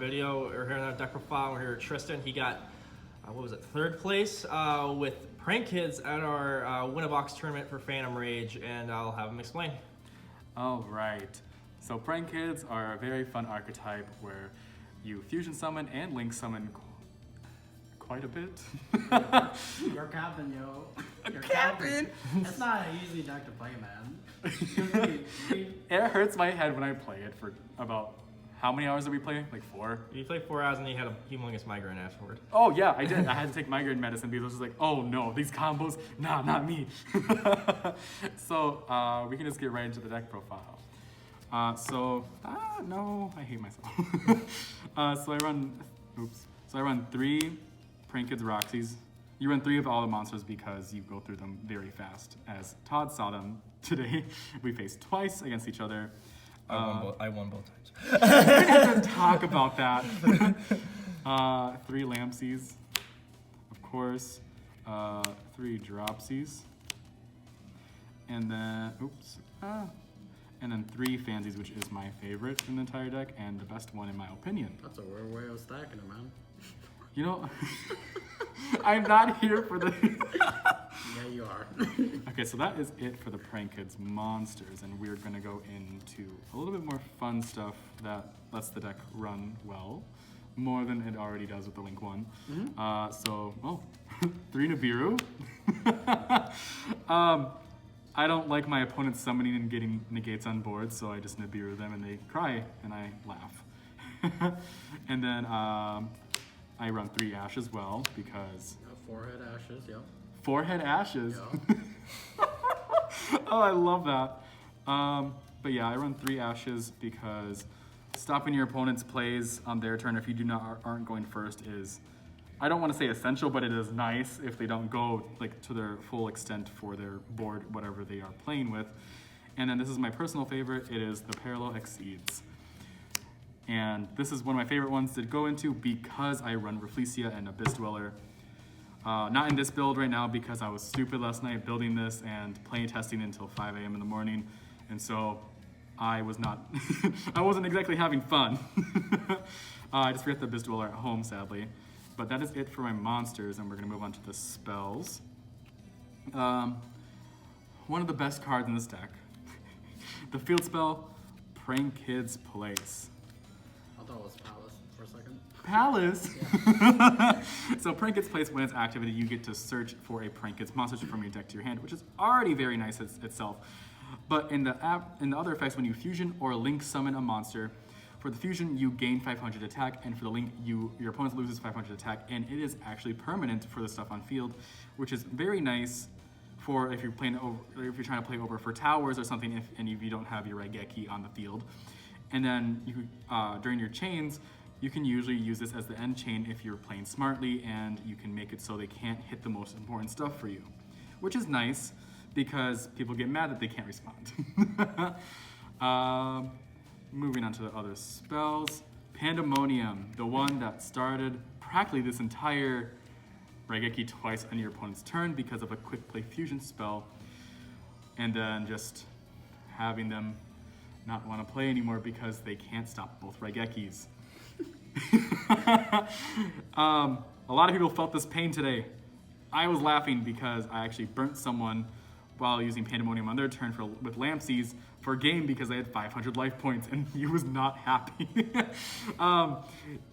video. We're here in our deck profile. We're here with Triston. He got, what was it, third place with Prank Kids at our Win-A-Box tournament for Phantom Rage, and I'll have him explain. All right. So Prank Kids are a very fun archetype where you fusion summon and link summon quite a bit. You're capping, yo. You're capping? It's not an easy deck to play, man. It hurts my head when I play it for about, how many hours did we play? Like 4? You played 4 hours and you had a humongous migraine afterward. Oh yeah, I did. I had to take migraine medicine because I was just like, oh no, these combos, nah, not me. So we can just get right into the deck profile. No, I hate myself. So I run 3 Prank Kids Roxy's. You run 3 of all the monsters because you go through them very fast. As Todd saw them today, we faced twice against each other. I won both times. We didn't talk about that. 3 Lampsies, of course. 3 Dropsies. And then, and then 3 Fansies, which is my favorite in the entire deck and the best one in my opinion. That's a weird way of stacking it, man. You know, I'm not here for the... Yeah, you are. Okay, so that is it for the Prank Kids monsters, and we're gonna go into a little bit more fun stuff that lets the deck run well, more than it already does with the Link one. 3 Nibiru. I don't like my opponents summoning and getting negates on board, so I just Nibiru them and they cry and I laugh. And then I run 3 Ash as well because... 4-head ashes, yep. 4-head ashes. Yeah. Oh, I love that. But yeah, I run 3 ashes because stopping your opponent's plays on their turn if you aren't going first is, I don't want to say essential, but it is nice if they don't go like to their full extent for their board, whatever they are playing with. And then this is my personal favorite. It is the Parallel Exceeds. And this is one of my favorite ones to go into because I run Rafflesia and Abyss Dweller. Not in this build right now because I was stupid last night building this and playing testing until 5 a.m. in the morning. And so I was not, I wasn't exactly having fun. I just forgot the Abyss Dweller at home, sadly. But that is it for my monsters, and we're gonna move on to the spells. One of the best cards in this deck. The field spell, Prank Kids Place. I thought it was Palace for a second. Palace? Yeah. So Prank Kids Place, when it's activated, you get to search for a Prank Kids monster from your deck to your hand, which is already very nice itself. But in the other effects, when you fusion or link summon a monster, for the fusion, you gain 500 attack, and for the link, your opponent loses 500 attack, and it is actually permanent for the stuff on field, which is very nice for if you're playing over, or if you're trying to play over for towers or something, and if you don't have your Raigeki on the field. And then you, during your chains, you can usually use this as the end chain if you're playing smartly, and you can make it so they can't hit the most important stuff for you, which is nice because people get mad that they can't respond. Moving on to the other spells. Pandemonium, the one that started practically this entire Raigeki twice on your opponent's turn because of a quick play fusion spell, and then just having them not want to play anymore because they can't stop both Raigekis. A lot of people felt this pain today. I was laughing because I actually burnt someone while using Pandemonium on their turn with Lampsies for a game because I had 500 life points and he was not happy.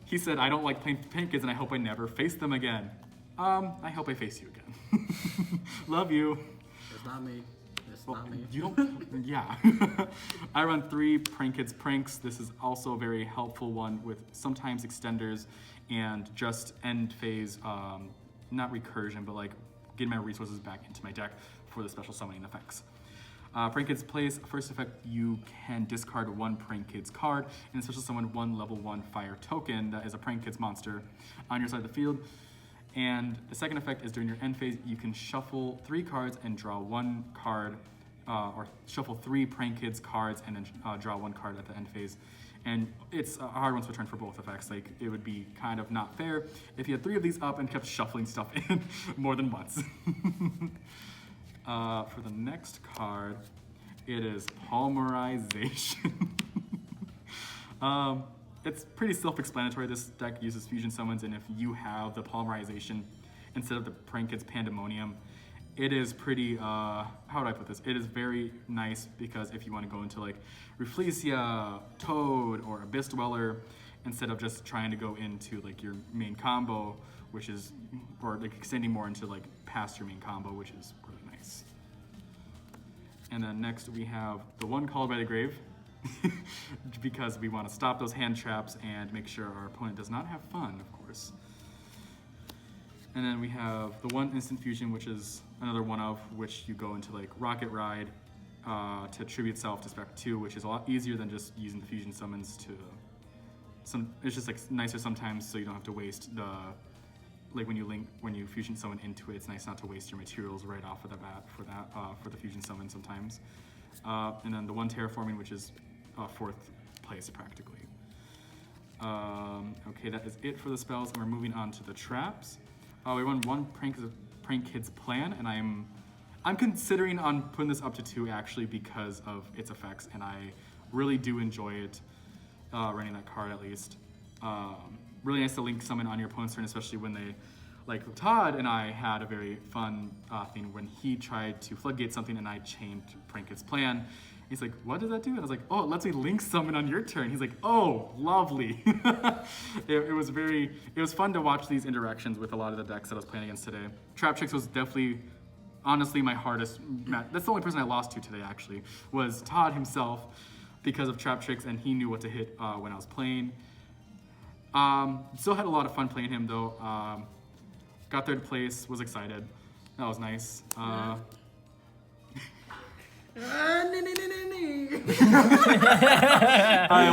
He said, I don't like playing Prank Kids and I hope I never face them again. I hope I face you again. Love you. It's not me. It's not me. You don't, yeah. I run 3 Prank Kids Pranks. This is also a very helpful one with sometimes extenders and just end phase, not recursion, but like getting my resources back into my deck for the special summoning effects. Prank Kids Place, first effect, you can discard 1 Prank Kids card and special summon 1 level 1 fire token that is a Prank Kids monster on your side of the field. And the second effect is during your end phase, you can shuffle 3 cards and draw 1 card, or shuffle 3 Prank Kids cards and then draw 1 card at the end phase. And it's a hard one to return for both effects. Like, it would be kind of not fair if you had 3 of these up and kept shuffling stuff in more than once. For the next card, it is Polymerization. it's pretty self-explanatory. This deck uses fusion summons, and if you have the polymerization instead of the Prank Kids Pandemonium, it is pretty, how would I put this? It is very nice because if you want to go into like Rafflesia, Toad, or Abyss Dweller, instead of just trying to go into like your main combo, which is, or like extending more into like past your main combo, which is really nice. And then next we have the one Called by the Grave, because we want to stop those hand traps and make sure our opponent does not have fun, of course. And then we have the one Instant Fusion, which is another one of which you go into like Rocket Ride to tribute self to Spec 2, which is a lot easier than just using the fusion summons to it's just like nicer sometimes, so you don't have to waste the, like when you fusion summon into it, it's nice not to waste your materials right off of the bat for that, for the fusion summon sometimes. And then the one Terraforming, which is fourth place practically. Okay, that is it for the spells, and we're moving on to the traps. We run one Prank Kids plan, and I'm considering on putting this up to 2 actually because of its effects, and I really do enjoy it, running that card at least. Really nice to link summon on your opponent's turn, especially when they, like Todd and I had a very fun thing when he tried to floodgate something and I chained Prank Kids plan. He's like, what does that do? And I was like, oh, it lets me link summon on your turn. He's like, oh, lovely. It was fun to watch these interactions with a lot of the decks that I was playing against today. Trap Tricks was definitely, honestly, my hardest match. That's the only person I lost to today, actually, was Todd himself because of Trap Tricks, and he knew what to hit when I was playing. Still had a lot of fun playing him, though. Got third place, was excited. That was nice. I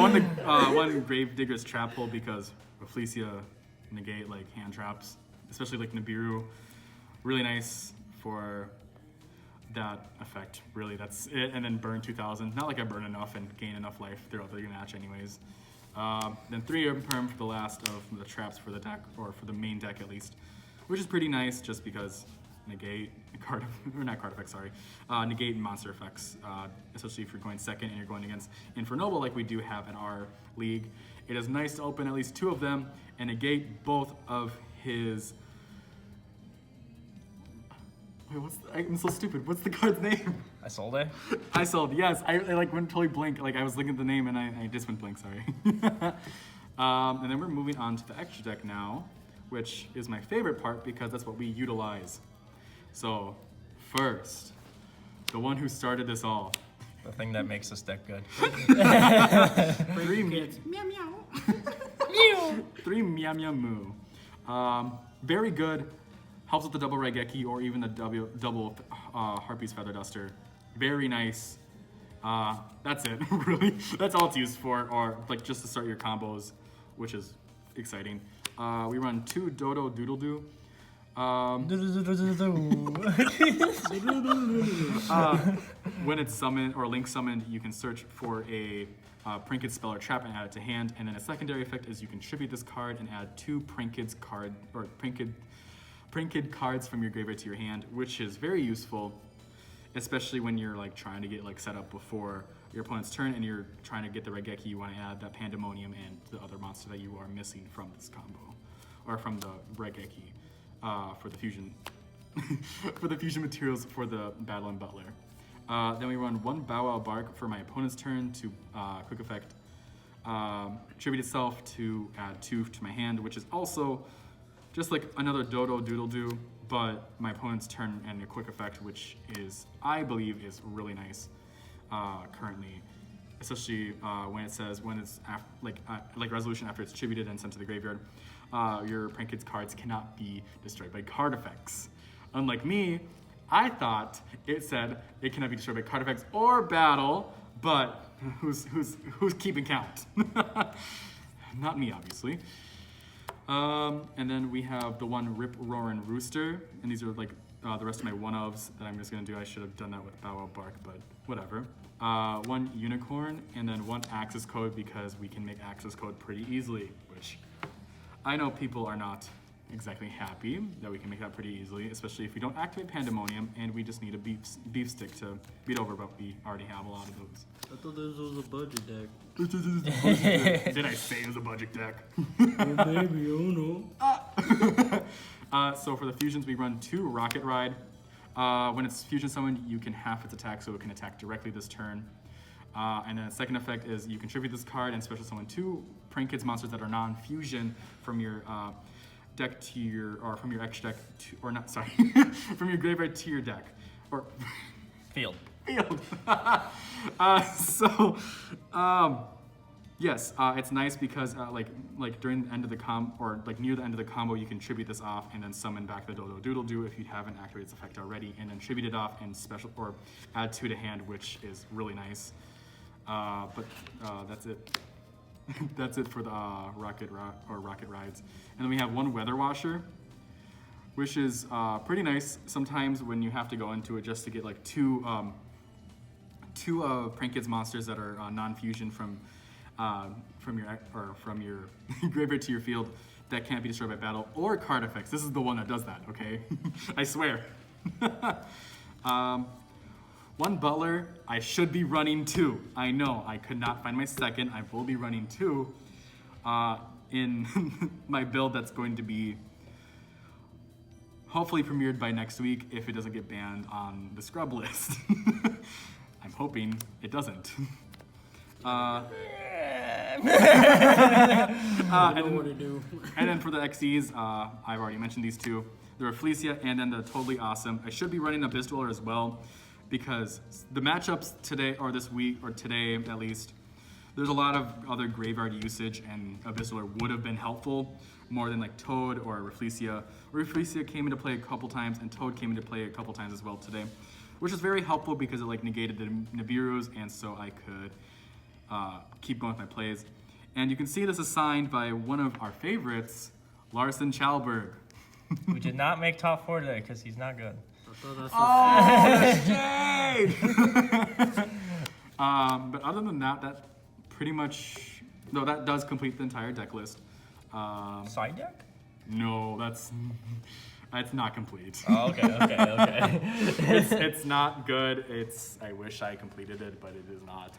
won the one Gravedigger's Trap Hole because Rafflesia negate like hand traps, especially like Nibiru. Really nice for that effect. Really, that's it. And then burn 2000. Not like I burn enough and gain enough life throughout the match, anyways. Then 3 perm for the last of the traps for the deck, or for the main deck at least, which is pretty nice just because negate card, or not card effects, sorry, negate monster effects, especially if you're going second and you're going against Infernoble like we do have in our league. It is nice to open at least 2 of them and negate both of his. Wait, I'm so stupid. What's the card's name? Isolde? Isolde, yes. I like went totally blank. Like I was looking at the name and I just went blank, sorry. And then we're moving on to the extra deck now, which is my favorite part because that's what we utilize. So, first, the one who started this all. The thing that makes this deck good. 3 Kids. Meow meow. Meow! 3 Meow Meow Moo. Very good. Helps with the double Raigeki or even the double Harpy's Feather Duster. Very nice. That's it, really. That's all it's used for, or like just to start your combos, which is exciting. We run 2 Dodo Doodle Doo. When it's summoned or link summoned, you can search for a Prank Kids spell or trap and add it to hand. And then a secondary effect is you can tribute this card and add 2 Prank Kids card or Prank Kid cards from your graveyard to your hand, which is very useful, especially when you're like trying to get like set up before your opponent's turn and you're trying to get the Raigeki. You want to add that Pandemonium and the other monster that you are missing from this combo, or from the Raigeki. For the fusion for the fusion materials for the Battle and Butler. Then we run 1 Bow Wow Bark for my opponent's turn to quick effect tribute itself to add 2 to my hand, which is also just like another Dodo Doodle Doo, but my opponent's turn and a quick effect, which is, I believe, is really nice currently, especially when it says when it's like resolution after it's tributed and sent to the graveyard. Your Prank Kids cards cannot be destroyed by card effects. Unlike me, I thought it said it cannot be destroyed by card effects or battle, but who's keeping count? Not me, obviously. And then we have the 1 Rip Roarin' Rooster, and these are like the rest of my one-ofs that I'm just gonna do. I should have done that with Bow Wow Bark, but whatever. 1 Unicorn, and then 1 Access Code because we can make access code pretty easily, which I know people are not exactly happy that we can make that pretty easily, especially if we don't activate Pandemonium and we just need a beef stick to beat over, but we already have a lot of those. I thought this was a budget deck. Did I say it was a budget deck? Oh, baby, oh no. So for the fusions, we run 2 Rocket Ride. When it's fusion summoned, you can half its attack, so it can attack directly this turn. And then the second effect is you contribute this card and special summon 2 Prank Kids monsters that are non-fusion from your deck to your, or from your X deck to, or not, sorry, from your graveyard to your deck, or Field. field. Yes, it's nice because like during the end of the or like near the end of the combo, you can tribute this off and then summon back the Dodo Doodle Doo if you haven't activated its effect already, and then tribute it off and special or add 2 to hand, which is really nice. But that's it. That's it for the Rocket Rides. And then we have 1 Weather Washer, which is pretty nice sometimes when you have to go into it just to get like two Prank Kids monsters that are non-fusion from your graveyard to your field that can't be destroyed by battle or card effects. This is the one that does that, okay? I swear. 1 Butler, I should be running 2. I know, I could not find my second. I will be running 2 in my build that's going to be hopefully premiered by next week if it doesn't get banned on the scrub list. I'm hoping it doesn't. I don't know what to do. And then for the XEs, I've already mentioned these 2. The Rafflesia and then the Totally Awesome. I should be running Abyss Dweller as well because the matchups today, or this week, or today at least, there's a lot of other graveyard usage and Abyss Dweller would have been helpful more than like Toad or Rafflesia. Rafflesia came into play a couple times and Toad came into play a couple times as well today, which was very helpful because it like negated the Nibiru's, and so I could keep going with my plays. And you can see this assigned by one of our favorites, Larson Chalberg. Who did not make top 4 today because he's not good. I thought that's But other than that, that pretty much, no, that does complete the entire deck list. Side deck? No, that's not complete. Oh, okay. It's not good. I wish I completed it, but it is not.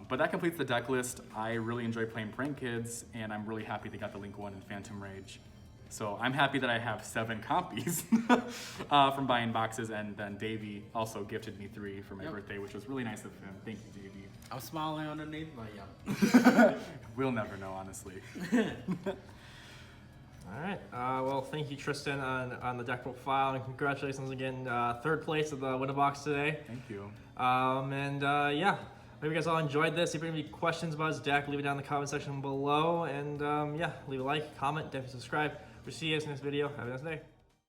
But that completes the deck list. I really enjoy playing Prank Kids, and I'm really happy they got the Link 1 and Phantom Rage. So I'm happy that I have 7 copies from buying boxes, and then Davey also gifted me 3 for my birthday, which was really nice of him. Thank you, Davey. I'm smiling underneath, but yeah. We'll never know, honestly. All right. Well, thank you, Tristan, on the deck profile, and congratulations again, 3rd place at the winner box today. Thank you. Yeah, hope you guys all enjoyed this. If you have any questions about his deck, leave it down in the comment section below, and yeah, leave a like, comment, definitely subscribe. We'll see you guys in this video. Have a nice day.